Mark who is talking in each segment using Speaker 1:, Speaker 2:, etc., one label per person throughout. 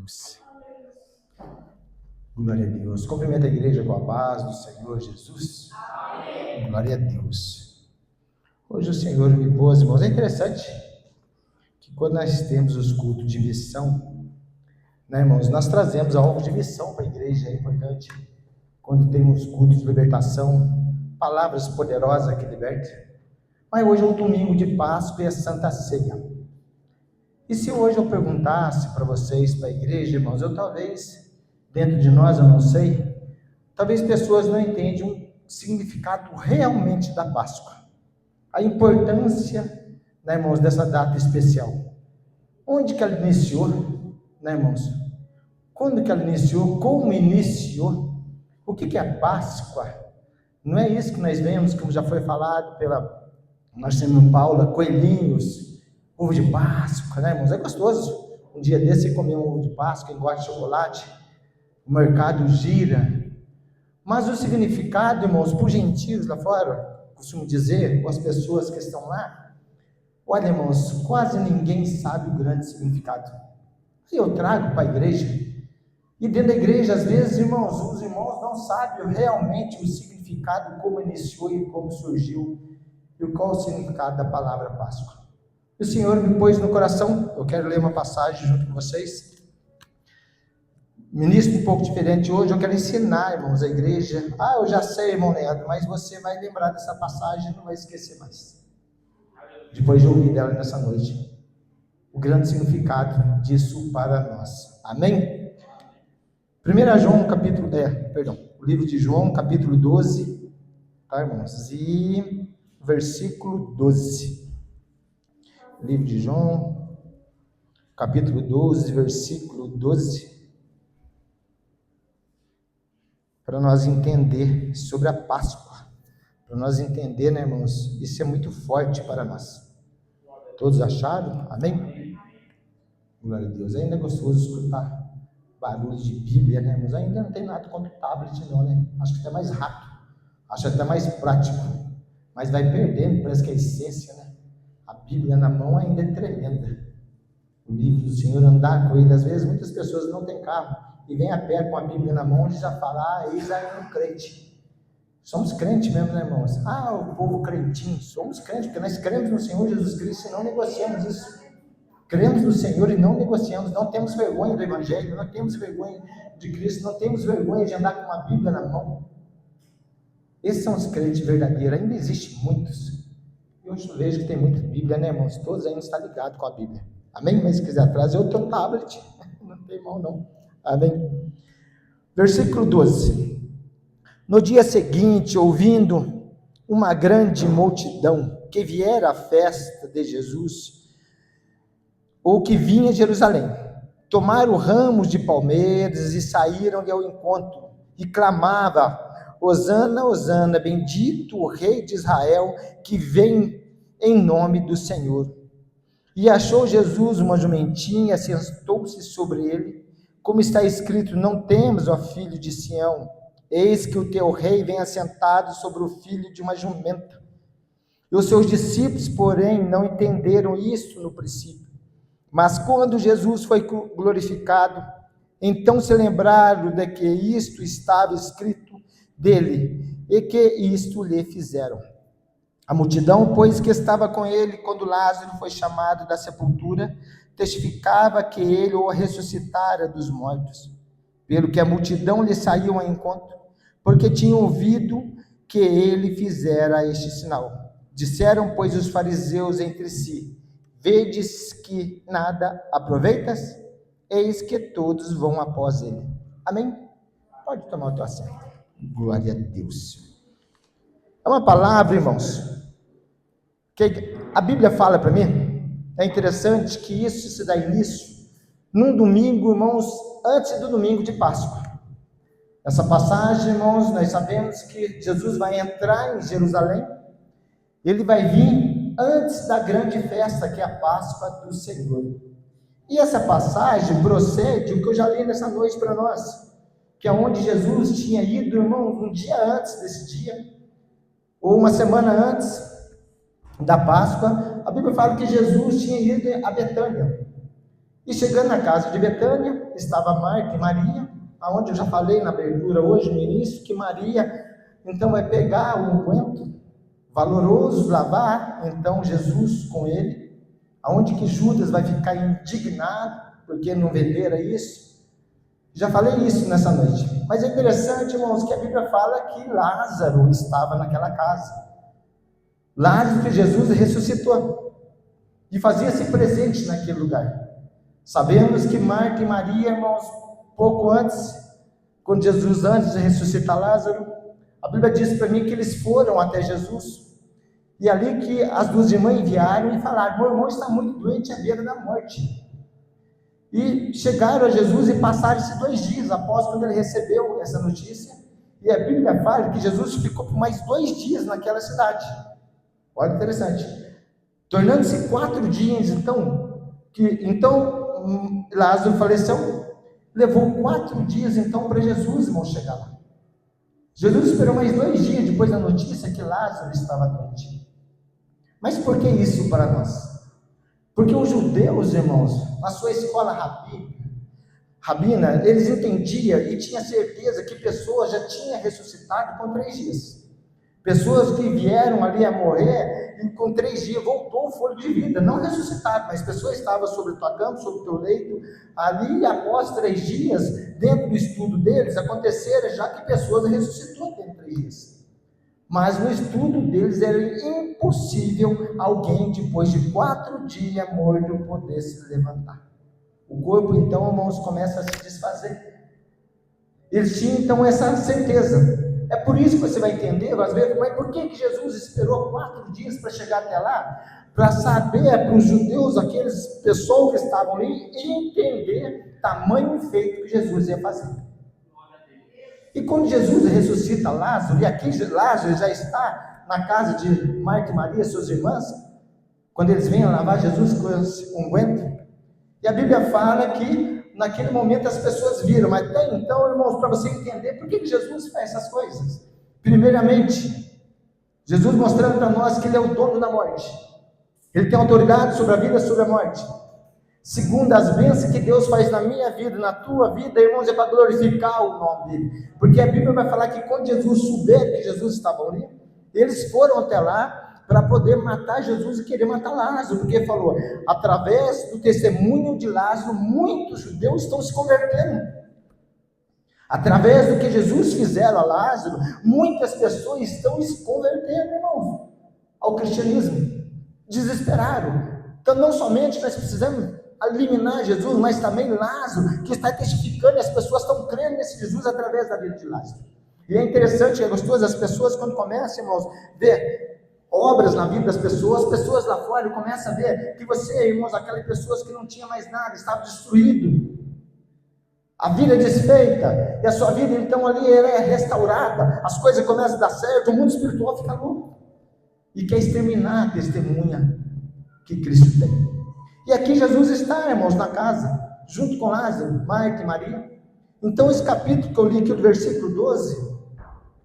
Speaker 1: Deus. Glória a Deus. Cumprimenta a igreja com a paz do Senhor Jesus. Amém. Glória a Deus. Hoje o Senhor me pôs, irmãos, é interessante que quando nós temos os cultos de missão, né, irmãos, nós trazemos algo de missão para a igreja. É importante quando temos cultos de libertação, palavras poderosas que libertam. Mas hoje é um domingo de Páscoa e a Santa Ceia. E se hoje eu perguntasse para vocês, para a igreja, irmãos, eu talvez, dentro de nós, eu não sei, talvez pessoas não entendam o significado realmente da Páscoa. A importância, né, irmãos, dessa data especial. Onde que ela iniciou, né, irmãos? Quando que ela iniciou? Como iniciou? O que é Páscoa? Não é isso que nós vemos, como já foi falado nós temos Paula, coelhinhos, ovo de Páscoa, né, irmãos? É gostoso. Um dia desse você comer um ovo de Páscoa, quem gosta de chocolate, o mercado gira. Mas o significado, irmãos, para os gentios lá fora, costumo dizer, com as pessoas que estão lá, olha, irmãos, quase ninguém sabe o grande significado. E eu trago para a igreja, e dentro da igreja, às vezes, irmãos, os irmãos não sabem realmente o significado, como iniciou e como surgiu, e qual o significado da palavra Páscoa. O Senhor me pôs no coração, eu quero ler uma passagem junto com vocês. Ministro um pouco diferente hoje, eu quero ensinar, irmãos, a igreja. Eu já sei, irmão Leandro, mas você vai lembrar dessa passagem e não vai esquecer mais. Depois de ouvir dela nessa noite. O grande significado disso para nós. Amém? 1 João, o livro de João, capítulo 12, tá, irmãos? E versículo 12. Livro de João, capítulo 12, versículo 12. Para nós entender sobre a Páscoa, para nós entender, né, irmãos, isso é muito forte para nós. Todos acharam? Amém? Glória a Deus. Ainda é gostoso escutar barulho de Bíblia, né, irmãos? Ainda não tem nada contra o tablet, não, né? Acho que até mais rápido, acho até mais prático, mas vai perdendo, parece que a essência, né? A Bíblia na mão ainda é tremenda. O livro do Senhor, andar com ele, às vezes muitas pessoas não têm carro e vem a pé com a Bíblia na mão e já fala, eles aí um crente. Somos crentes mesmo, né, irmãos? O povo crentinho, somos crentes, porque nós cremos no Senhor Jesus Cristo e não negociamos isso. Cremos no Senhor e não negociamos, não temos vergonha do Evangelho, não temos vergonha de Cristo, não temos vergonha de andar com uma Bíblia na mão. Esses são os crentes verdadeiros, ainda existem muitos. E hoje eu vejo que tem muita Bíblia, né, irmãos? Todos ainda estão ligados com a Bíblia. Amém? Mas se quiser trazer outro tablet, não tem mal não. Amém? Versículo 12. No dia seguinte, ouvindo uma grande multidão que viera à festa de Jesus, ou que vinha a Jerusalém, tomaram ramos de palmeiras e saíram-lhe ao encontro, e clamava, Hosana, Hosana, bendito o Rei de Israel, que vem em nome do Senhor. E achou Jesus uma jumentinha, sentou-se sobre ele, como está escrito, não temas, ó filho de Sião, eis que o teu rei vem assentado sobre o filho de uma jumenta. E os seus discípulos, porém, não entenderam isso no princípio. Mas quando Jesus foi glorificado, então se lembraram de que isto estava escrito dele, e que isto lhe fizeram. A multidão, pois, que estava com ele, quando Lázaro foi chamado da sepultura, testificava que ele o ressuscitara dos mortos, pelo que a multidão lhe saiu ao encontro, porque tinham ouvido que ele fizera este sinal. Disseram, pois, os fariseus entre si, vedes que nada aproveitas? Eis que todos vão após ele. Amém? Pode tomar o teu assento. Glória a Deus. É uma palavra, irmãos, que a Bíblia fala para mim. É interessante que isso se dá início num domingo, irmãos, antes do domingo de Páscoa. Essa passagem, irmãos, nós sabemos que Jesus vai entrar em Jerusalém, ele vai vir antes da grande festa, que é a Páscoa do Senhor. E essa passagem procede o que eu já li nessa noite para nós, que é onde Jesus tinha ido, irmãos, um dia antes desse dia, ou uma semana antes da Páscoa. A Bíblia fala que Jesus tinha ido a Betânia. E chegando na casa de Betânia, estava Marta e Maria, aonde eu já falei na abertura hoje, no início, que Maria, então, vai pegar o unguento valoroso, lavar, então, Jesus com ele, aonde que Judas vai ficar indignado, porque não vendera isso. Já falei isso nessa noite. Mas é interessante, irmãos, que a Bíblia fala que Lázaro estava naquela casa. Lázaro que Jesus ressuscitou e fazia-se presente naquele lugar. Sabemos que Marta e Maria, irmãos, pouco antes, quando Jesus, antes de ressuscitar Lázaro, a Bíblia diz para mim que eles foram até Jesus, e ali que as duas irmãs enviaram e falaram: meu irmão está muito doente, à beira da morte. E chegaram a Jesus e passaram-se 2 dias após quando ele recebeu essa notícia, e a Bíblia fala que Jesus ficou por mais 2 dias naquela cidade. Olha, interessante. Tornando-se 4 dias, Lázaro faleceu, levou 4 dias, então, para Jesus, irmão, chegar lá. Jesus esperou mais 2 dias depois da notícia que Lázaro estava doente. Mas por que isso para nós? Porque os judeus, irmãos, na sua escola rabina, eles entendiam e tinham certeza que pessoas já tinham ressuscitado com 3 dias. Pessoas que vieram ali a morrer e com 3 dias voltou o fôlego de vida, não ressuscitado, mas pessoas estavam sobre tua cama, sobre o teu leito, ali após 3 dias, dentro do estudo deles, aconteceram já que pessoas ressuscitou em 3 dias. Mas no estudo deles era impossível alguém depois de 4 dias morto poder se levantar. O corpo então, irmãos, começa a se desfazer. Eles tinham então essa certeza. É por isso que você vai entender, às vezes, mas por que Jesus esperou 4 dias para chegar até lá? Para saber, para os judeus, aqueles pessoas que estavam ali, entender tamanho feito que Jesus ia fazer. E quando Jesus ressuscita Lázaro, e aqui Lázaro já está na casa de Marta e Maria, suas irmãs, quando eles vêm a lavar Jesus com esse unguento, e a Bíblia fala que naquele momento as pessoas viram, mas até então, irmãos, para você entender por que Jesus faz essas coisas. Primeiramente, Jesus mostrando para nós que Ele é o dono da morte, Ele tem autoridade sobre a vida e sobre a morte. Segundo, as bênçãos que Deus faz na minha vida, na tua vida, irmãos, é para glorificar o nome dEle, porque a Bíblia vai falar que quando Jesus souber que Jesus estava ali, eles foram até lá para poder matar Jesus e querer matar Lázaro, porque falou, através do testemunho de Lázaro, muitos judeus estão se convertendo. Através do que Jesus fizeram a Lázaro, muitas pessoas estão se convertendo, irmãos, ao cristianismo. Desesperaram. Então, não somente nós precisamos eliminar Jesus, mas também Lázaro, que está testificando, e as pessoas estão crendo nesse Jesus através da vida de Lázaro. E é interessante, é gostoso, as pessoas quando começam, irmãos, ver obras na vida das pessoas lá fora começam a ver que você, irmãos, aquelas pessoas que não tinham mais nada, estava destruído, a vida é desfeita, e a sua vida então ali ela é restaurada, as coisas começam a dar certo, o mundo espiritual fica louco, e quer exterminar a testemunha que Cristo tem. E aqui Jesus está, irmãos, na casa, junto com Lázaro, Marta e Maria. Então esse capítulo que eu li aqui, do versículo 12,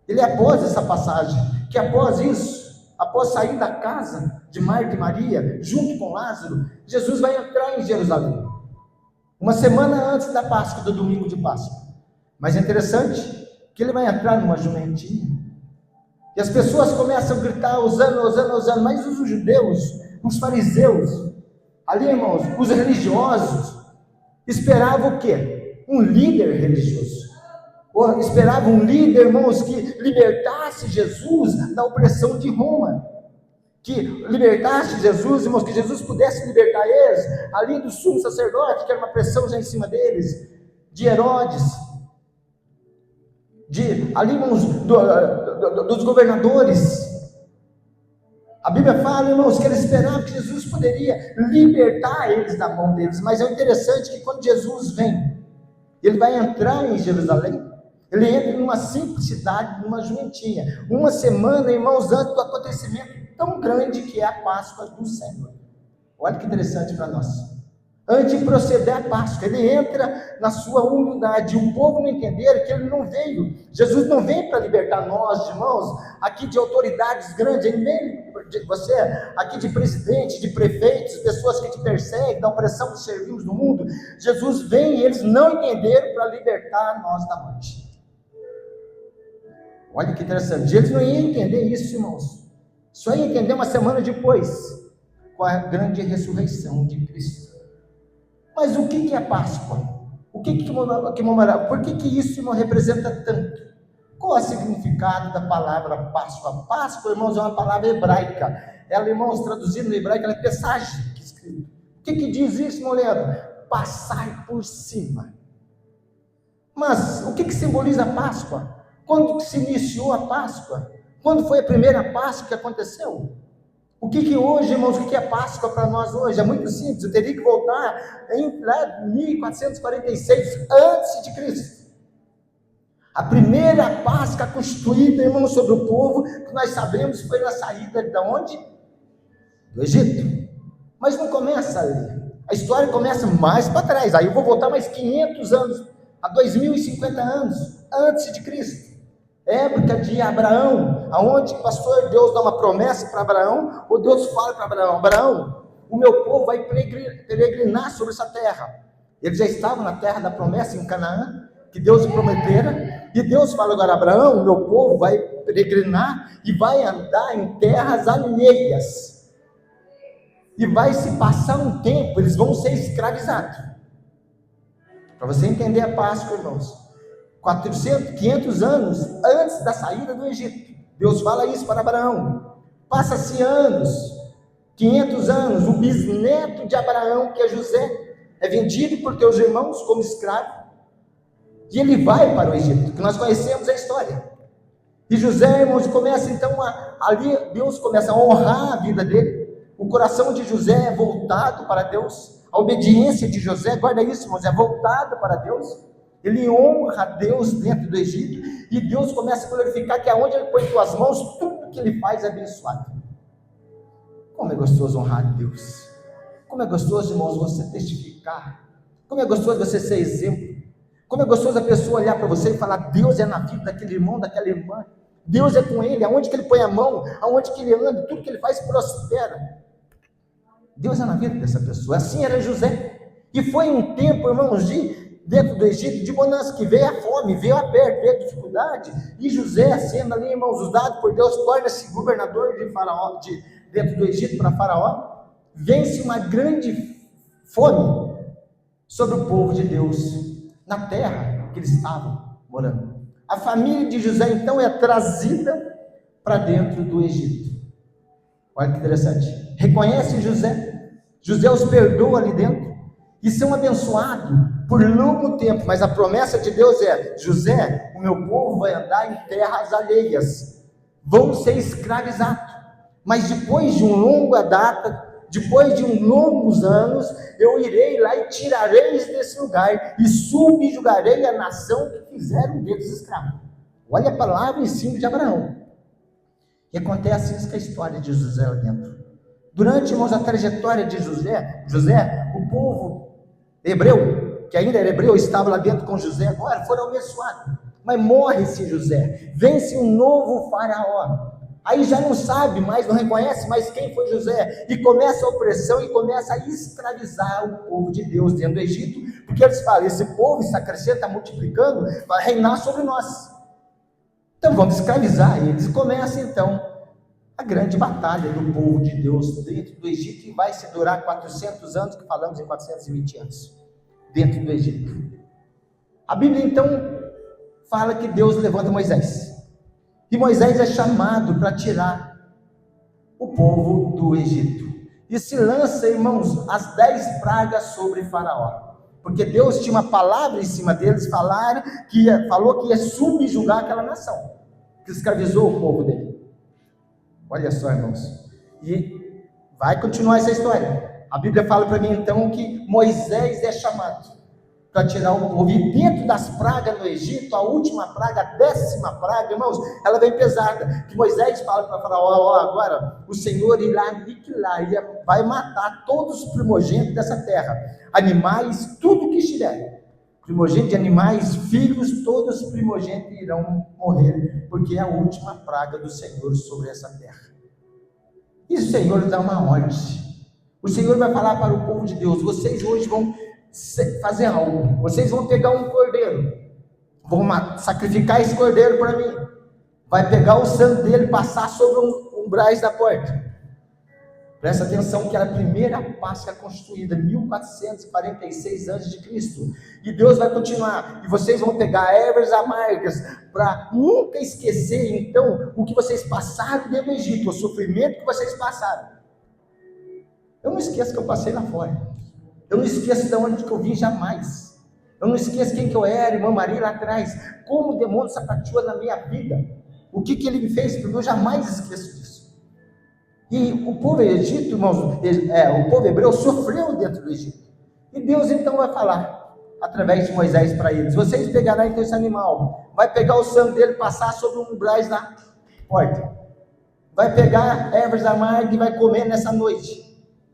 Speaker 1: ele é após essa passagem, que após isso, após sair da casa de Marta e Maria, junto com Lázaro, Jesus vai entrar em Jerusalém, uma semana antes da Páscoa, do domingo de Páscoa. Mas é interessante que ele vai entrar numa jumentinha, e as pessoas começam a gritar, Hosana, mas os judeus, os fariseus, ali, irmãos, os religiosos, esperavam o quê? Um líder religioso. Ou esperavam um líder, irmãos, que libertasse Jesus da opressão de Roma. Que libertasse Jesus, irmãos, que Jesus pudesse libertar eles, ali do sumo sacerdote, que era uma pressão já em cima deles, de Herodes, ali, irmãos, dos governadores. A Bíblia fala, irmãos, que eles esperavam que Jesus poderia libertar eles da mão deles, mas é interessante que quando Jesus vem, ele vai entrar em Jerusalém, ele entra numa simples cidade, numa jumentinha, uma semana, irmãos, antes do acontecimento tão grande que é a Páscoa do Senhor. Olha que interessante para nós. Antes de proceder à Páscoa, ele entra na sua humildade, o povo não entender que ele não veio, Jesus não veio para libertar nós, irmãos, aqui de autoridades grandes, ele veio você aqui de presidente, de prefeitos, pessoas que te perseguem, da opressão que servimos no mundo. Jesus vem e eles não entenderam para libertar nós da morte. Olha que interessante, eles não iam entender isso, irmãos. Só iam entender uma semana depois, com a grande ressurreição de Cristo. Mas o que é Páscoa? Por que isso, irmão, representa tanto? Qual é o significado da palavra Páscoa? Páscoa, irmãos, é uma palavra hebraica. Ela, irmãos, traduzida no hebraico, ela é pesagem, que escrito. O que diz isso, irmão Leandro? Passar por cima. Mas o que simboliza a Páscoa? Quando se iniciou a Páscoa? Quando foi a primeira Páscoa que aconteceu? O que hoje, irmãos, o que é Páscoa para nós hoje? É muito simples, eu teria que voltar em 1446 antes de Cristo. A primeira Páscoa constituída, irmãos, sobre o povo, que nós sabemos, foi na saída de onde? Do Egito. Mas não começa ali. A história começa mais para trás. Aí eu vou voltar mais 500 anos, a 2050 anos, antes de Cristo. Época de Abraão, aonde o pastor Deus dá uma promessa para Abraão, ou Deus fala para Abraão: Abraão, o meu povo vai peregrinar sobre essa terra. Eles já estavam na terra da promessa, em Canaã, que Deus prometera, e Deus fala agora: Abraão, o meu povo vai peregrinar e vai andar em terras alheias, e vai se passar um tempo, eles vão ser escravizados. Para você entender a Páscoa, irmãos, 500 anos antes da saída do Egito, Deus fala isso para Abraão. Passa-se anos, 500 anos, o bisneto de Abraão, que é José, é vendido por teus irmãos como escravo, e ele vai para o Egito, que nós conhecemos a história. E José, irmãos, começa então ali Deus começa a honrar a vida dele. O coração de José é voltado para Deus, a obediência de José, guarda isso, irmãos, é voltada para Deus. Ele honra a Deus dentro do Egito, e Deus começa a glorificar que aonde ele põe suas mãos, tudo que ele faz é abençoado. Como é gostoso honrar a Deus. Como é gostoso, irmãos, você testificar. Como é gostoso você ser exemplo. Como é gostoso a pessoa olhar para você e falar: Deus é na vida daquele irmão, daquela irmã. Deus é com ele, aonde que ele põe a mão, aonde que ele anda, tudo que ele faz prospera. Deus é na vida dessa pessoa. Assim era José. E foi um tempo, irmãos, dentro do Egito, de bonança, que veio a fome, veio a perda, veio a dificuldade, e José, sendo ali, irmãos, usado por Deus, torna-se governador de Faraó, dentro do Egito para Faraó. Vence uma grande fome sobre o povo de Deus, na terra que eles estavam morando. A família de José, então, é trazida para dentro do Egito. Olha que interessante. Reconhece José, José os perdoa ali dentro, e são abençoados por longo tempo, mas a promessa de Deus é: José, o meu povo vai andar em terras alheias, vão ser escravizados, mas depois de uma longa data, depois de longos anos, eu irei lá e tirareis desse lugar, e subjugarei a nação que fizeram deles escravos. Olha a palavra em cima de Abraão. E acontece isso com a história de José lá dentro. Durante, irmãos, a trajetória de José, o povo hebreu, que ainda era hebreu, estava lá dentro com José, agora foram abençoados, mas morre-se José, vence um novo faraó, aí já não sabe mais, não reconhece mais quem foi José, e começa a opressão, e começa a escravizar o povo de Deus dentro do Egito, porque eles falam: esse povo está crescendo, está multiplicando, vai reinar sobre nós, então vamos escravizar eles. E começa então a grande batalha do povo de Deus dentro do Egito, e vai se durar 400 anos, que falamos em 420 anos, dentro do Egito. A Bíblia então fala que Deus levanta Moisés, e Moisés é chamado para tirar o povo do Egito, e se lança, irmãos, as 10 pragas sobre Faraó, porque Deus tinha uma palavra em cima deles, falou que ia subjugar aquela nação, que escravizou o povo dele. Olha só, irmãos, e vai continuar essa história. A Bíblia fala para mim então que Moisés é chamado para tirar o povo, e dentro das pragas no Egito, a última praga, a 10ª praga, irmãos, ela vem pesada, que Moisés fala para Faraó: agora o Senhor irá aniquilar, vai matar todos os primogênitos dessa terra, animais, tudo que estiver, primogênito de animais, filhos, todos os primogênitos irão morrer, porque é a última praga do Senhor sobre essa terra. E o Senhor dá uma ordem. O Senhor vai falar para o povo de Deus: vocês hoje vão fazer algo. Vocês vão pegar um cordeiro, vão sacrificar esse cordeiro para mim. Vai pegar o sangue dele, passar sobre um umbrais da porta. Presta atenção que era a primeira Páscoa constituída em 1446 a.C. E Deus vai continuar. E vocês vão pegar ervas amargas para nunca esquecer, então, o que vocês passaram dentro do Egito, o sofrimento que vocês passaram. Eu não esqueço que eu passei lá fora. Eu não esqueço de onde que eu vim jamais. Eu não esqueço quem que eu era, irmã Maria lá atrás. Como o demônio sapateou na minha vida. O que ele me fez, porque eu jamais esqueço disso. E o povo egito, irmãos, o povo hebreu sofreu dentro do Egito. E Deus então vai falar, através de Moisés para eles: vocês pegarão então esse animal, vai pegar o sangue dele, passar sobre um umbrais da porta, vai pegar ervas amargas e vai comer nessa noite.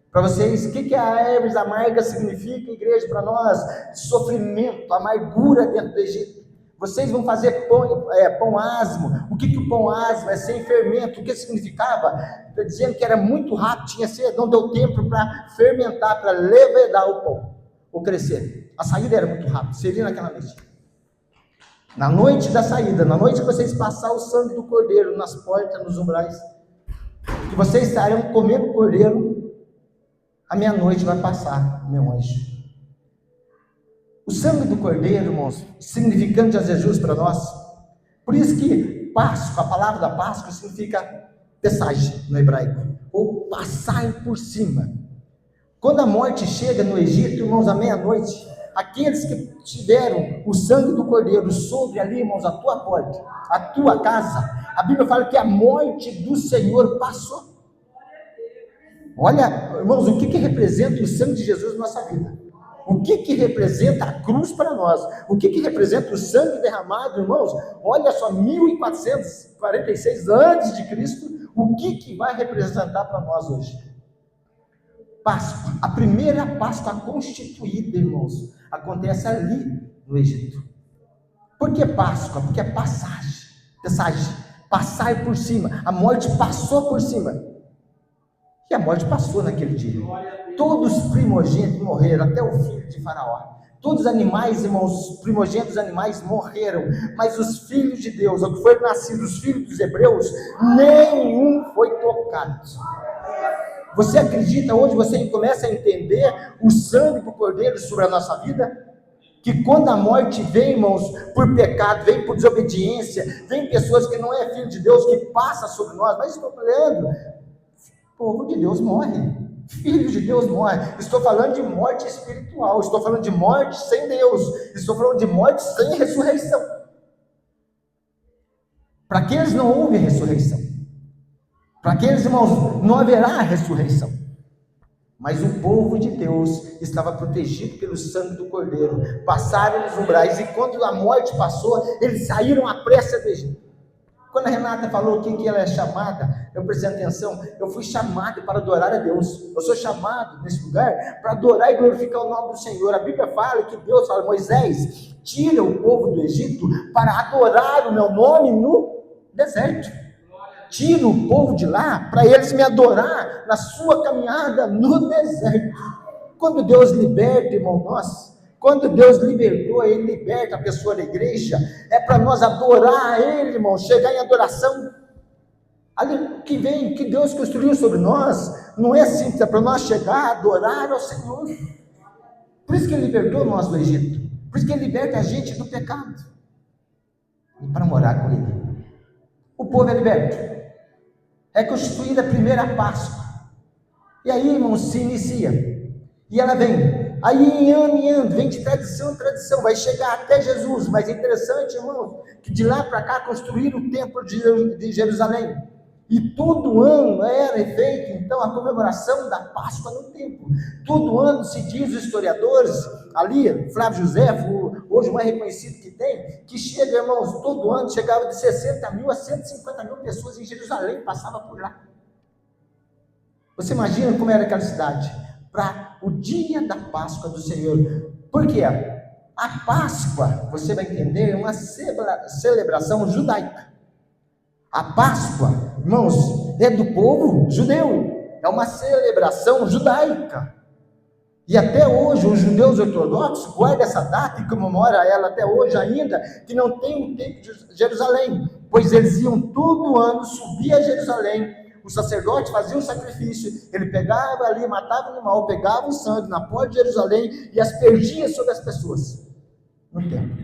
Speaker 1: Para vocês, o que a ervas amargas significa, igreja, para nós? Sofrimento, amargura dentro do Egito. Vocês vão fazer pão asmo. O que o pão asmo é? Sem fermento. O que significava? Está dizendo que era muito rápido, tinha cedo, não deu tempo para fermentar, para levedar o pão, ou crescer. A saída era muito rápida, seria naquela noite. Na noite da saída, na noite que vocês passarem o sangue do cordeiro nas portas, nos umbrais, que vocês estarão comendo o cordeiro, a meia-noite vai passar, meu anjo. O sangue do cordeiro, irmãos, significante a Jesus para nós. Por isso que Páscoa, a palavra da Páscoa significa passagem no hebraico, ou passar por cima. Quando a morte chega no Egito, irmãos, à meia-noite, aqueles que tiveram o sangue do cordeiro sobre ali, irmãos, a tua porta, a tua casa, a Bíblia fala que a morte do Senhor passou. Olha, irmãos, o que representa o sangue de Jesus na nossa vida? O que representa a cruz para nós? O que representa o sangue derramado, irmãos? Olha só, 1446 antes de Cristo, o que vai representar para nós hoje? Páscoa, a primeira Páscoa constituída, irmãos, acontece ali no Egito. Por que Páscoa? Porque é passagem, passar por cima. A morte passou por cima. E a morte passou naquele dia. Todos os primogênitos morreram, até o filho de Faraó. Todos os animais, irmãos, os primogênitos dos animais morreram, mas os filhos de Deus, o que foram nascidos, os filhos dos hebreus, nenhum foi tocado. Você acredita hoje, você começa a entender o sangue do cordeiro sobre a nossa vida? Que quando a morte vem, irmãos, por pecado, vem por desobediência, vem pessoas que não é filho de Deus, que passa sobre nós, mas estou falando, o povo de Deus morre. Filhos de Deus morrem. Estou falando de morte espiritual. Estou falando de morte sem Deus. Estou falando de morte sem ressurreição. Para aqueles não houve ressurreição. Para aqueles, irmãos, não haverá ressurreição. Mas o povo de Deus estava protegido pelo sangue do Cordeiro. Passaram nos umbrais. E quando a morte passou, eles saíram à pressa do Egito. Quando a Renata falou o que ela é chamada, eu prestei atenção, eu fui chamado para adorar a Deus. Eu sou chamado nesse lugar para adorar e glorificar o nome do Senhor. A Bíblia fala que Deus fala: Moisés, tira o povo do Egito para adorar o meu nome no deserto. Tira o povo de lá para eles me adorar na sua caminhada no deserto. Quando Deus liberta, irmão, quando Deus libertou, Ele liberta a pessoa da igreja, é para nós adorar a Ele, irmão, chegar em adoração. Ali que vem, que Deus construiu sobre nós, não é simples, é para nós chegar a adorar ao Senhor. Por isso que Ele libertou nós do Egito, por isso que Ele liberta a gente do pecado, e para morar com Ele. O povo é liberto, é constituída a primeira Páscoa, e aí, irmão, se inicia, e ela vem. Aí, em ano, vem de tradição em tradição, vai chegar até Jesus. Mas é interessante, irmão, que de lá para cá construíram o templo de Jerusalém. E todo ano era feita, então, a comemoração da Páscoa no templo. Todo ano se diz, os historiadores, ali, Flávio José, hoje o mais reconhecido que tem, que chega, irmãos, todo ano chegava de 60 mil a 150 mil pessoas em Jerusalém, passava por lá. Você imagina como era aquela cidade? Para o dia da Páscoa do Senhor. Por quê? A Páscoa, você vai entender, é uma celebração judaica. A Páscoa, irmãos, é do povo judeu, é uma celebração judaica. E até hoje os judeus ortodoxos guardam essa data e comemoram ela até hoje ainda, que não tem o templo de Jerusalém, pois eles iam todo ano subir a Jerusalém, o sacerdote fazia um sacrifício, ele pegava ali, matava o animal, pegava o sangue na porta de Jerusalém e aspergia sobre as pessoas no templo.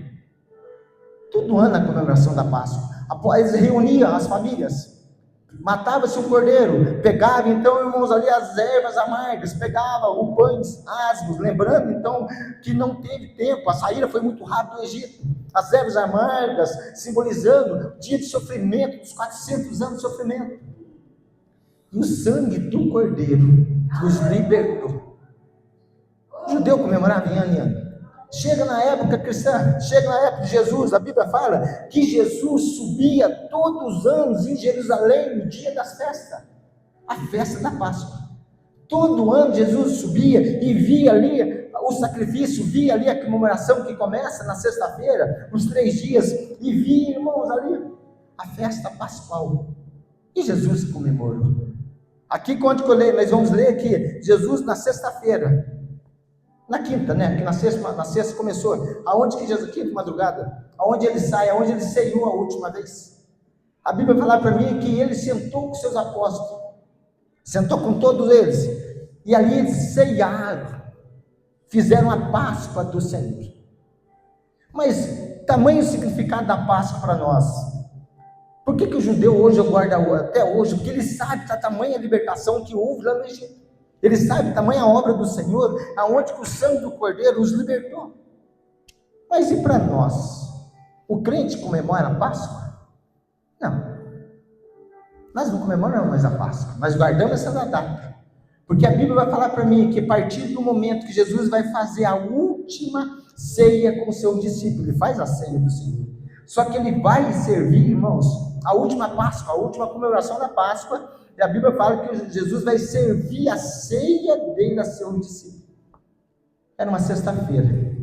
Speaker 1: Todo ano a comemoração da Páscoa, eles reuniam as famílias, matava-se um cordeiro, pegava então, irmãos, ali as ervas amargas, pegava o pães asmos, lembrando então que não teve tempo, a saída foi muito rápida do Egito, as ervas amargas simbolizando o dia de sofrimento, dos 400 anos de sofrimento, e o sangue do cordeiro os libertou. O judeu comemorava em ano em ano. Chega na época cristã, chega na época de Jesus, a Bíblia fala que Jesus subia todos os anos em Jerusalém no dia das festas, a festa da Páscoa. Todo ano Jesus subia e via ali o sacrifício, via ali a comemoração que começa na sexta-feira, os 3 dias, e via, irmãos, ali a festa pascual. E Jesus comemorou. Aqui, quando eu leio, nós vamos ler aqui, Jesus na sexta-feira, na quinta, né? Que na sexta começou. Aonde que Jesus, quinta madrugada, aonde ele sai, aonde ele ceiou a última vez. A Bíblia fala para mim que ele sentou com seus apóstolos, sentou com todos eles, e ali eles ceiaram, fizeram a Páscoa do Senhor. Mas tamanho significado da Páscoa para nós. Por que o judeu hoje guarda até hoje? Porque ele sabe da tamanha libertação que houve lá no Egito. Ele sabe tamanha obra do Senhor, aonde que o sangue do Cordeiro os libertou. Mas e para nós? O crente comemora a Páscoa? Não. Nós não comemoramos mais a Páscoa, nós guardamos essa data. Porque a Bíblia vai falar para mim que a partir do momento que Jesus vai fazer a última ceia com o seu discípulo, ele faz a ceia do Senhor. Só que ele vai servir, irmãos, a última Páscoa, a última comemoração da Páscoa, e a Bíblia fala que Jesus vai servir a ceia dele a seu discípulo. Era uma sexta-feira.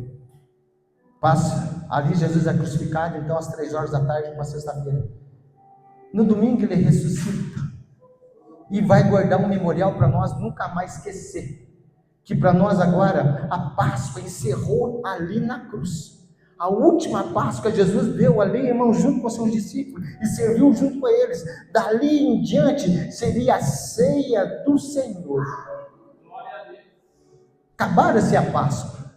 Speaker 1: Passa, ali Jesus é crucificado, então às 3 horas da tarde, uma sexta-feira. No domingo ele ressuscita e vai guardar um memorial para nós nunca mais esquecer. Que para nós agora a Páscoa encerrou ali na cruz. A última Páscoa Jesus deu ali, irmão, junto com seus discípulos, e serviu junto com eles. Dali em diante seria a ceia do Senhor. Acabaram-se a Páscoa.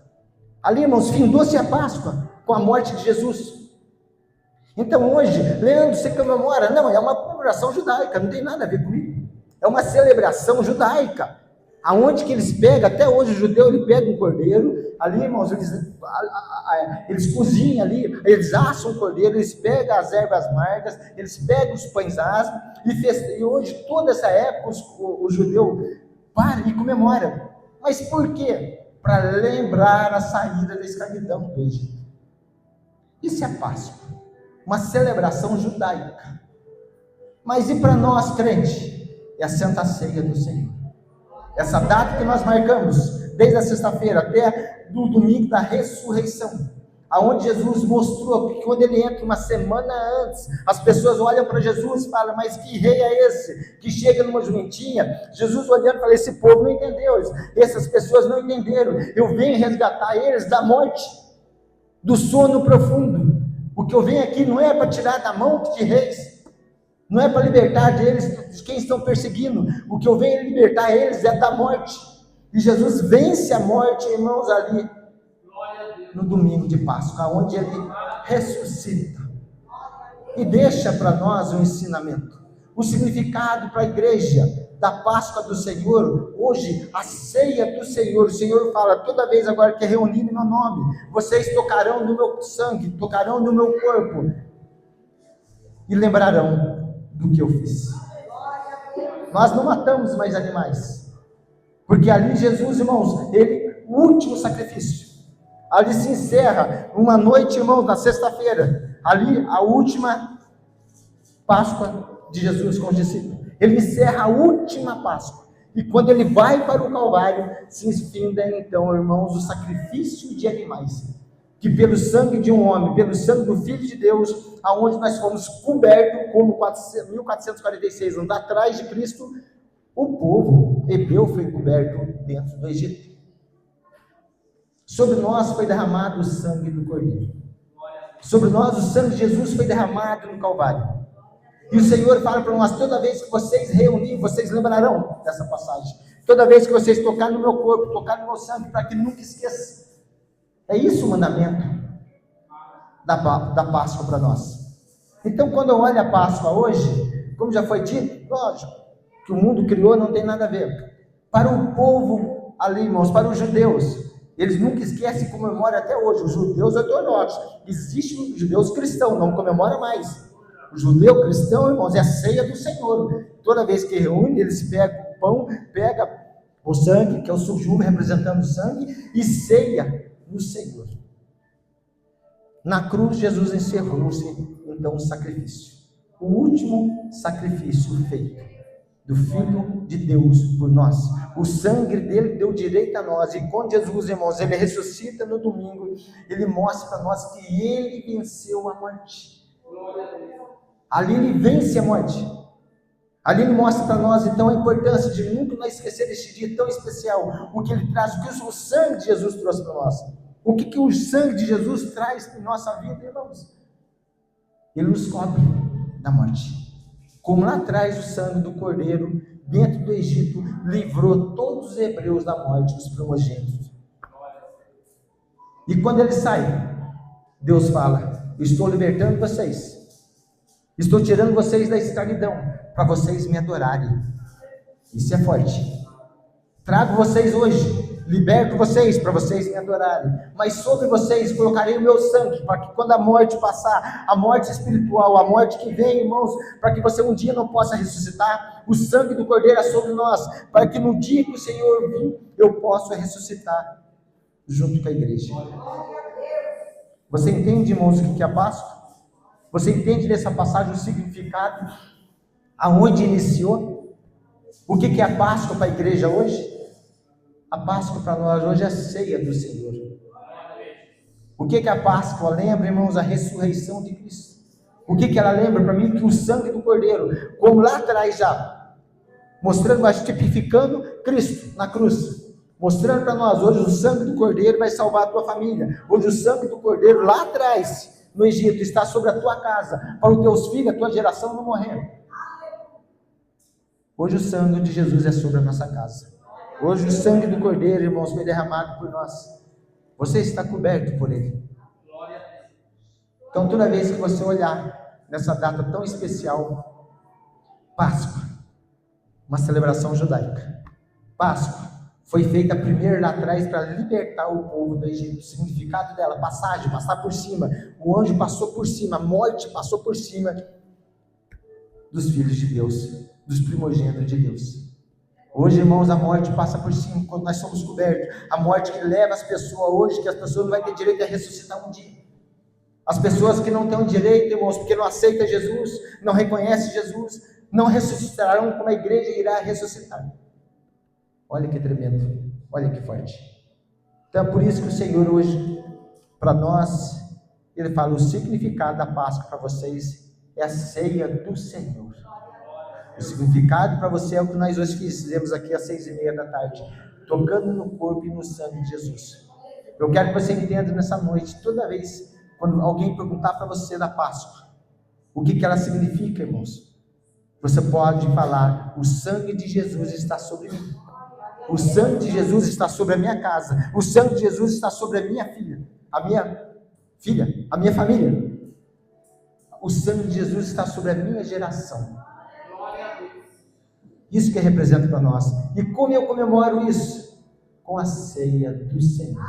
Speaker 1: Ali, irmãos, findou-se a Páscoa com a morte de Jesus. Então hoje, Leandro, você comemora? Não, é uma comemoração judaica, não tem nada a ver comigo. É uma celebração judaica. Aonde que eles pegam, até hoje o judeu, ele pega um cordeiro, ali, irmãos, eles cozinham ali, eles assam o cordeiro, eles pegam as ervas amargas, eles pegam os pães asmos, e hoje, toda essa época, o judeu para e comemora. Mas por quê? Para lembrar a saída da escravidão do Egito. Isso é a Páscoa, uma celebração judaica. Mas e para nós, crente? É a Santa Ceia do Senhor. Essa data que nós marcamos, desde a sexta-feira até do domingo da ressurreição, aonde Jesus mostrou que quando ele entra uma semana antes, as pessoas olham para Jesus e falam, mas que rei é esse, que chega numa jumentinha? Jesus olhando e fala, esse povo não entendeu, essas pessoas não entenderam, eu venho resgatar eles da morte, do sono profundo. O que eu venho aqui não é para tirar da mão de reis, não é para libertar deles, de quem estão perseguindo. O que eu venho libertar eles é da morte. E Jesus vence a morte, irmãos, ali no domingo de Páscoa, onde ele ressuscita. E deixa para nós um ensinamento. O significado para a igreja da Páscoa do Senhor, hoje, a ceia do Senhor. O Senhor fala, toda vez agora que é reunido em meu nome, vocês tocarão no meu sangue, tocarão no meu corpo, e lembrarão do que eu fiz. Nós não matamos mais animais, porque ali Jesus, irmãos, o último sacrifício, ali se encerra uma noite, irmãos, na sexta-feira, ali a última Páscoa de Jesus com os discípulos, ele encerra a última Páscoa, e quando ele vai para o Calvário, se finda então, irmãos, o sacrifício de animais, que pelo sangue de um homem, pelo sangue do Filho de Deus, aonde nós fomos cobertos, como 1446 anos atrás de Cristo, o povo hebreu foi coberto dentro do Egito. Sobre nós foi derramado o sangue do Cordeiro. Sobre nós o sangue de Jesus foi derramado no Calvário. E o Senhor fala para nós, toda vez que vocês reunirem, vocês lembrarão dessa passagem. Toda vez que vocês tocarem no meu corpo, tocarem no meu sangue, para que nunca esqueça. É isso o mandamento da Páscoa para nós. Então, quando eu olho a Páscoa hoje, como já foi dito, lógico, que o mundo criou não tem nada a ver. Para o povo ali, irmãos, para os judeus, eles nunca esquecem e comemoram até hoje. Os judeus ortodoxos, existe os judeus cristãos, não comemora mais. O judeu cristão, irmãos, é a ceia do Senhor. Toda vez que reúne, eles pegam o pão, pegam o sangue, que é o sujume representando o sangue, e ceia no Senhor. Na cruz, Jesus encerrou-se, então, o sacrifício. O último sacrifício feito do Filho de Deus por nós. O sangue dele deu direito a nós. E com Jesus, irmãos, ele ressuscita no domingo. Ele mostra para nós que ele venceu a morte. Ali ele vence a morte. Ali ele mostra para nós, então, a importância de nunca nós esquecer deste dia tão especial. O que ele traz, o que o sangue de Jesus trouxe para nós. O que o sangue de Jesus traz para a nossa vida, irmãos? Ele nos cobre da morte. Como lá atrás o sangue do Cordeiro, dentro do Egito, livrou todos os hebreus da morte, os primogênitos. E quando ele sai, Deus fala: eu estou libertando vocês. Estou tirando vocês da escravidão, para vocês me adorarem. Isso é forte. Trago vocês hoje, liberto vocês, para vocês me adorarem. Mas sobre vocês colocarei o meu sangue, para que quando a morte passar, a morte espiritual, a morte que vem, irmãos, para que você um dia não possa ressuscitar, o sangue do Cordeiro é sobre nós, para que no dia que o Senhor vir, eu possa ressuscitar junto com a igreja. Você entende, irmãos, o que é a Páscoa? Você entende nessa passagem o significado? Aonde iniciou? O que é a Páscoa para a igreja hoje? A Páscoa para nós hoje é a ceia do Senhor. O que a Páscoa lembra, irmãos? A ressurreição de Cristo. O que ela lembra para mim? Que o sangue do Cordeiro, como lá atrás já, mostrando, mas tipificando Cristo na cruz. Mostrando para nós, hoje o sangue do Cordeiro vai salvar a tua família. Hoje o sangue do Cordeiro lá atrás, no Egito, está sobre a tua casa, para os teus filhos, a tua geração não morrer. Hoje o sangue de Jesus é sobre a nossa casa. Hoje o sangue do Cordeiro, irmãos, foi derramado por nós. Você está coberto por ele. Então toda vez que você olhar nessa data tão especial, Páscoa, uma celebração judaica. Páscoa foi feita primeiro lá atrás para libertar o povo do Egito. O significado dela, passagem, passar por cima. O anjo passou por cima, a morte passou por cima dos filhos de Deus, dos primogênitos de Deus. Hoje, irmãos, a morte passa por cima quando nós somos cobertos. A morte que leva as pessoas hoje, que as pessoas não vão ter direito a ressuscitar um dia. As pessoas que não têm o direito, irmãos, porque não aceitam Jesus, não reconhecem Jesus, não ressuscitarão como a igreja irá ressuscitar. Olha que tremendo, olha que forte. Então é por isso que o Senhor hoje, para nós, Ele fala, o significado da Páscoa para vocês é a ceia do Senhor. O significado para você é o que nós hoje fizemos aqui às 6:30 da tarde, tocando no corpo e no sangue de Jesus. Eu quero que você entenda nessa noite, toda vez, quando alguém perguntar para você da Páscoa, o que ela significa, irmãos, você pode falar, o sangue de Jesus está sobre mim. O sangue de Jesus está sobre a minha casa. O sangue de Jesus está sobre a minha filha, a minha família. O sangue de Jesus está sobre a minha geração. Isso que representa para nós. E como eu comemoro isso? Com a ceia do Senhor.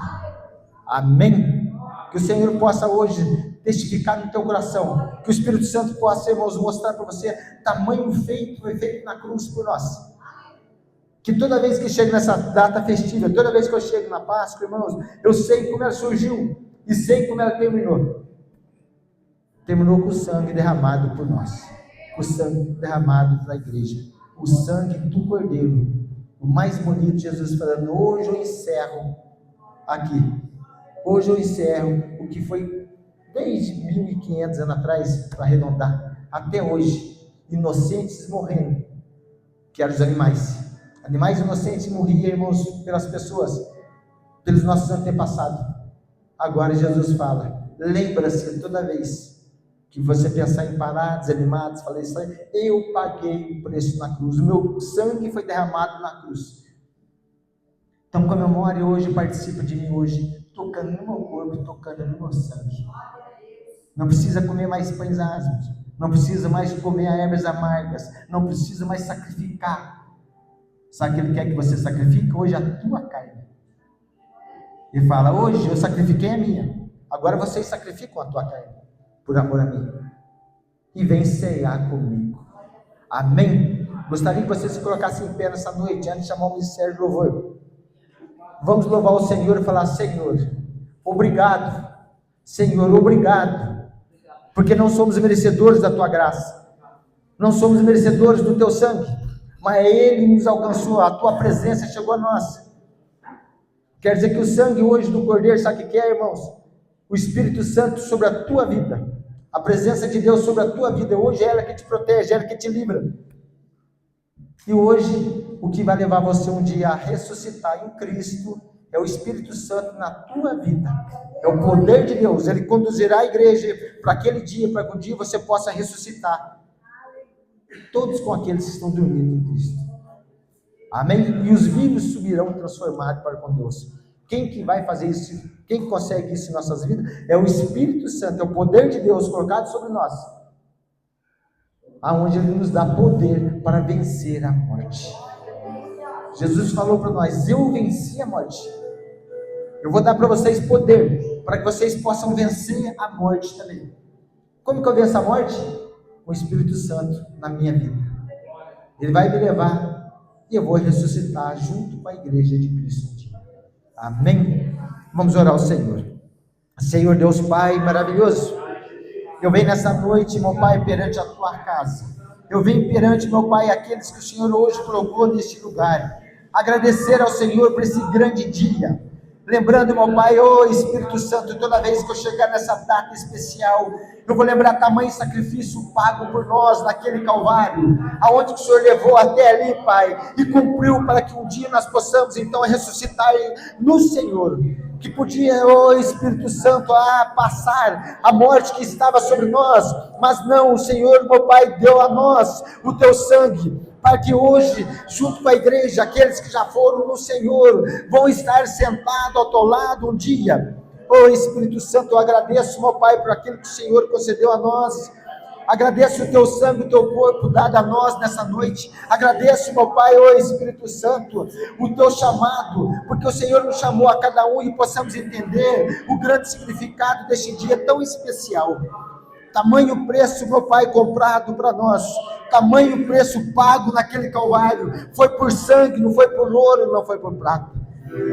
Speaker 1: Amém? Que o Senhor possa hoje testificar no teu coração. Que o Espírito Santo possa, irmãos, mostrar para você tamanho feito, foi feito na cruz por nós. Que toda vez que chego nessa data festiva, toda vez que eu chego na Páscoa, irmãos, eu sei como ela surgiu e sei como ela terminou. Terminou com o sangue derramado por nós, com o sangue derramado para a igreja, o sangue do Cordeiro, o mais bonito, Jesus falando, hoje eu encerro aqui, hoje eu encerro o que foi desde 1500 anos atrás, para arredondar, até hoje, inocentes morrendo, que eram os animais. Animais inocentes morriam, irmãos, pelas pessoas, pelos nossos antepassados. Agora Jesus fala, lembra-se toda vez que você pensar em parar, desanimado, falei isso aí, eu paguei o preço na cruz, o meu sangue foi derramado na cruz. Então comemore hoje, participe de mim hoje, tocando no meu corpo, tocando no meu sangue. Não precisa comer mais pães asmos, não precisa mais comer ervas amargas, não precisa mais sacrificar. Sabe o que Ele quer que você sacrifique? Hoje a tua carne. Ele fala, hoje eu sacrifiquei a minha, agora vocês sacrificam a tua carne, por amor a mim, e vem ceiar comigo. Amém? Gostaria que você se colocasse em pé nessa noite, antes de chamar o ministério de louvor. Vamos louvar o Senhor e falar, Senhor, obrigado, Senhor, obrigado, porque não somos merecedores da tua graça, não somos merecedores do teu sangue, mas Ele nos alcançou, a tua presença chegou a nós. Quer dizer que o sangue hoje do Cordeiro, sabe o que é, irmãos? O Espírito Santo sobre a tua vida, a presença de Deus sobre a tua vida, hoje é ela que te protege, ela que te livra. E hoje, o que vai levar você um dia a ressuscitar em Cristo, é o Espírito Santo na tua vida, é o poder de Deus, Ele conduzirá a igreja para aquele dia, para que um dia você possa ressuscitar, todos com aqueles que estão dormindo em Cristo, amém? E os vivos subirão transformados para com Deus. Quem que vai fazer isso? Quem consegue isso em nossas vidas? É o Espírito Santo, é o poder de Deus colocado sobre nós, aonde Ele nos dá poder para vencer a morte. Jesus falou para nós, eu venci a morte, eu vou dar para vocês poder, para que vocês possam vencer a morte também. Como que eu venço a morte? Com o Espírito Santo na minha vida. Ele vai me levar e eu vou ressuscitar junto com a igreja de Cristo. Amém? Vamos orar ao Senhor. Senhor Deus Pai maravilhoso, eu venho nessa noite, meu Pai, perante a tua casa. Eu venho perante, meu Pai, aqueles que o Senhor hoje colocou neste lugar. Agradecer ao Senhor por esse grande dia. Lembrando, meu Pai, Espírito Santo, toda vez que eu chegar nessa data especial, eu vou lembrar tamanho sacrifício pago por nós naquele Calvário, aonde o Senhor levou até ali, Pai, e cumpriu para que um dia nós possamos então ressuscitar no Senhor. Que podia, Espírito Santo, passar a morte que estava sobre nós, mas não, o Senhor, meu Pai, deu a nós o teu sangue, para que hoje, junto com a igreja, aqueles que já foram no Senhor, vão estar sentados ao teu lado um dia. Espírito Santo, eu agradeço, meu Pai, por aquilo que o Senhor concedeu a nós. Agradeço o teu sangue, o teu corpo dado a nós nessa noite. Agradeço, meu Pai, Espírito Santo, o teu chamado, porque o Senhor nos chamou a cada um e possamos entender o grande significado deste dia tão especial. Tamanho preço, meu Pai, comprado para nós, tamanho preço pago naquele Calvário, foi por sangue, não foi por ouro, não foi por prata.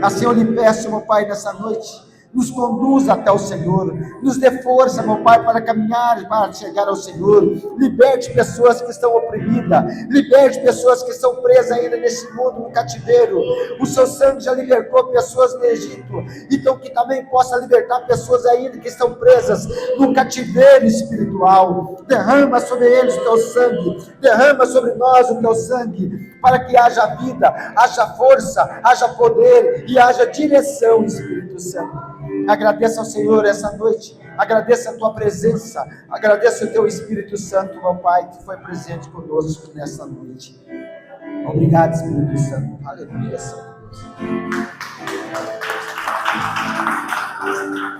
Speaker 1: Assim eu lhe peço, meu Pai, nessa noite, nos conduza até o Senhor, nos dê força, meu Pai, para caminhar, para chegar ao Senhor. Liberte pessoas que estão oprimidas, liberte pessoas que estão presas ainda nesse mundo, no cativeiro. O seu sangue já libertou pessoas no Egito, então que também possa libertar pessoas ainda que estão presas no cativeiro espiritual. Derrama sobre eles o teu sangue, derrama sobre nós o teu sangue, para que haja vida, haja força, haja poder e haja direção, Espírito Santo. Agradeça ao Senhor essa noite, agradeça a tua presença, agradeça o teu Espírito Santo, meu Pai, que foi presente conosco nessa noite. Obrigado, Espírito Santo. Aleluia, Senhor Deus.